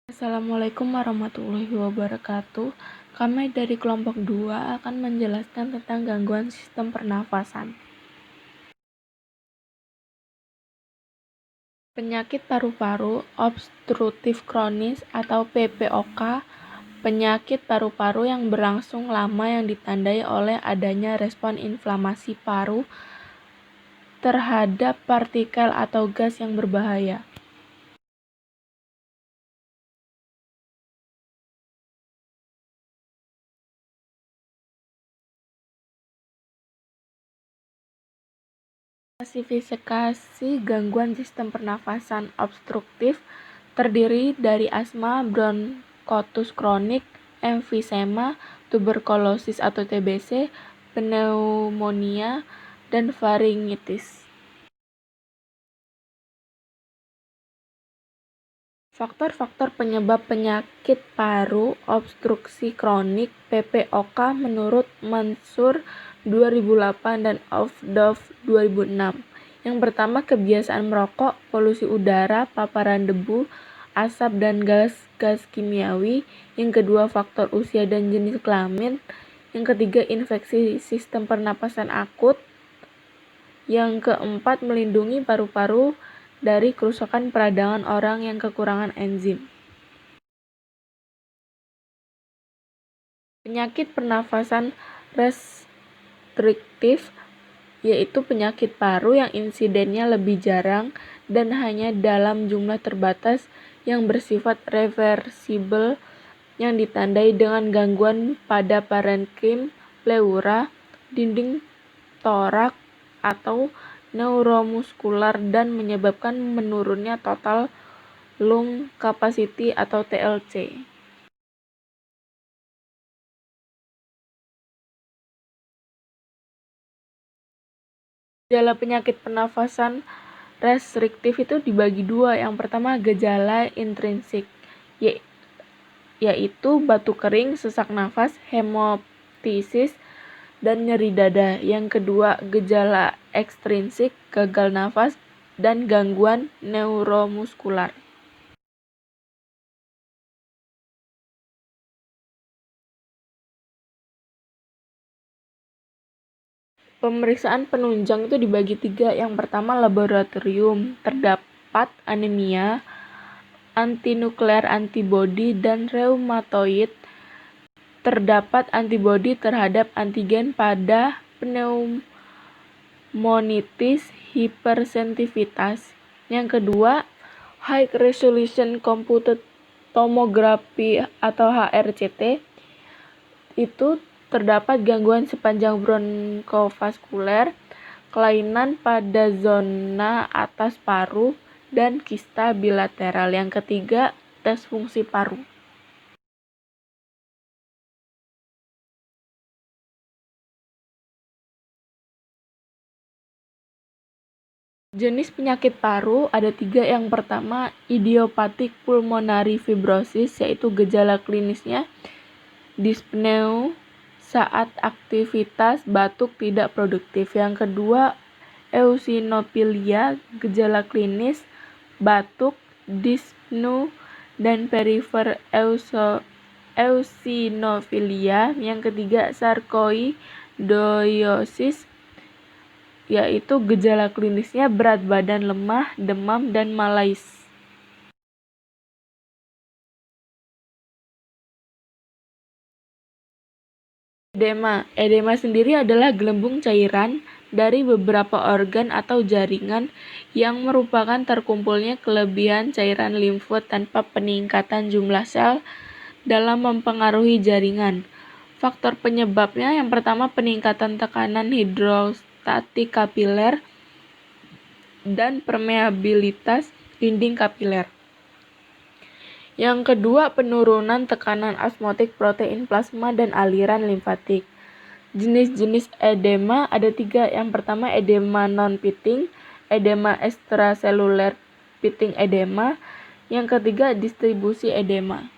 Assalamualaikum warahmatullahi wabarakatuh. Kami dari kelompok 2 akan menjelaskan tentang gangguan sistem pernafasan. Penyakit paru-paru obstruktif kronis atau PPOK, penyakit paru-paru yang berlangsung lama yang ditandai oleh adanya respon inflamasi paru terhadap partikel atau gas yang berbahaya. Klasifikasi gangguan sistem pernafasan obstruktif terdiri dari asma, bronkotus kronik, emfisema, tuberkulosis atau TBC, pneumonia, dan faringitis. Faktor-faktor penyebab penyakit paru obstruksi kronik (PPOK) menurut Mansur 2008 dan Ofdov 2006. Yang pertama, kebiasaan merokok, polusi udara, paparan debu, asap dan gas-gas kimiawi. Yang kedua, faktor usia dan jenis kelamin. Yang ketiga, infeksi sistem pernapasan akut. Yang keempat, melindungi paru-paru dari kerusakan peradangan orang yang kekurangan enzim. Penyakit pernafasan restriktif yaitu penyakit paru yang insidennya lebih jarang dan hanya dalam jumlah terbatas yang bersifat reversibel, yang ditandai dengan gangguan pada parenkim, pleura, dinding torak atau neuromuskular dan menyebabkan menurunnya total lung capacity atau TLC. Gejala penyakit pernafasan restriktif itu dibagi dua. Yang pertama, gejala intrinsik, yaitu batuk kering, sesak nafas, hemoptysis, dan nyeri dada. Yang kedua, gejala ekstrinsik, gagal nafas, dan gangguan neuromuskular. Pemeriksaan penunjang itu dibagi tiga. Yang pertama, laboratorium. Terdapat anemia, antinuklear antibodi, dan reumatoid. Terdapat antibodi terhadap antigen pada pneumonitis hipersensitivitas. Yang kedua, high resolution computed tomography atau HRCT. Itu terdapat gangguan sepanjang bronkofaskuler, kelainan pada zona atas paru, dan kista bilateral. Yang ketiga, tes fungsi paru. Jenis penyakit paru ada tiga. Yang pertama, idiopathic pulmonary fibrosis, yaitu gejala klinisnya dyspneu saat aktivitas batuk tidak produktif. Yang kedua, eosinofilia, gejala klinis batuk, dyspneu, dan perifer eosinofilia. Yang ketiga, sarkoidoiosis, yaitu gejala klinisnya berat badan, lemah, demam, dan malaise. Edema sendiri adalah gelembung cairan dari beberapa organ atau jaringan yang merupakan terkumpulnya kelebihan cairan limfo tanpa peningkatan jumlah sel dalam mempengaruhi jaringan. Faktor penyebabnya yang pertama, peningkatan tekanan hidrostatik kapiler dan permeabilitas dinding kapiler. Yang kedua, penurunan tekanan osmotik protein plasma dan aliran limfatik. Jenis-jenis edema ada tiga. Yang pertama, edema non-pitting, edema extracellular pitting edema. Yang ketiga, distribusi edema.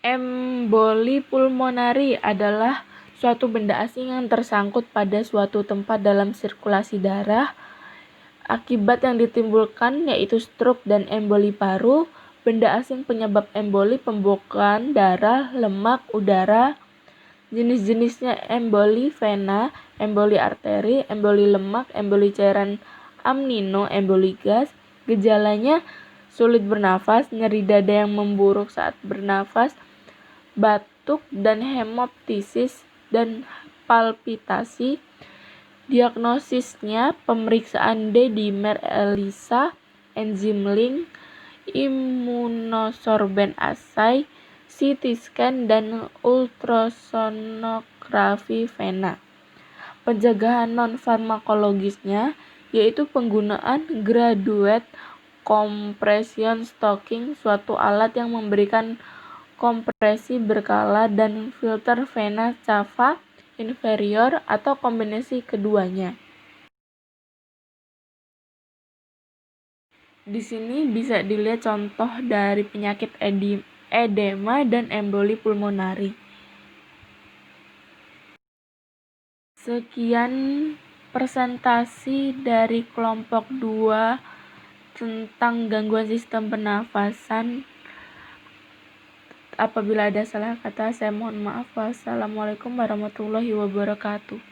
Emboli pulmonari adalah suatu benda asing yang tersangkut pada suatu tempat dalam sirkulasi darah Akibat yang ditimbulkan yaitu stroke dan emboli paru. Benda asing penyebab emboli pembekuan darah, lemak, udara. Jenis-jenisnya emboli vena, emboli arteri, emboli lemak, emboli cairan amnino, emboli gas. Gejalanya sulit bernafas, nyeri dada yang memburuk saat bernafas, batuk dan hemoptisis dan palpitasi. Diagnosisnya pemeriksaan D-dimer ELISA, enzim link, imunosorben assay, CT scan dan ultrasonografi vena. Pencegahan non-farmakologisnya yaitu penggunaan graduate compression stocking, suatu alat yang memberikan kompresi berkala, dan filter vena cava inferior atau kombinasi keduanya. Di sini bisa dilihat contoh dari penyakit edema dan emboli pulmonari. Sekian presentasi dari kelompok 2 tentang gangguan sistem pernafasan. Apabila ada salah kata, saya mohon maaf. Wassalamualaikum warahmatullahi wabarakatuh.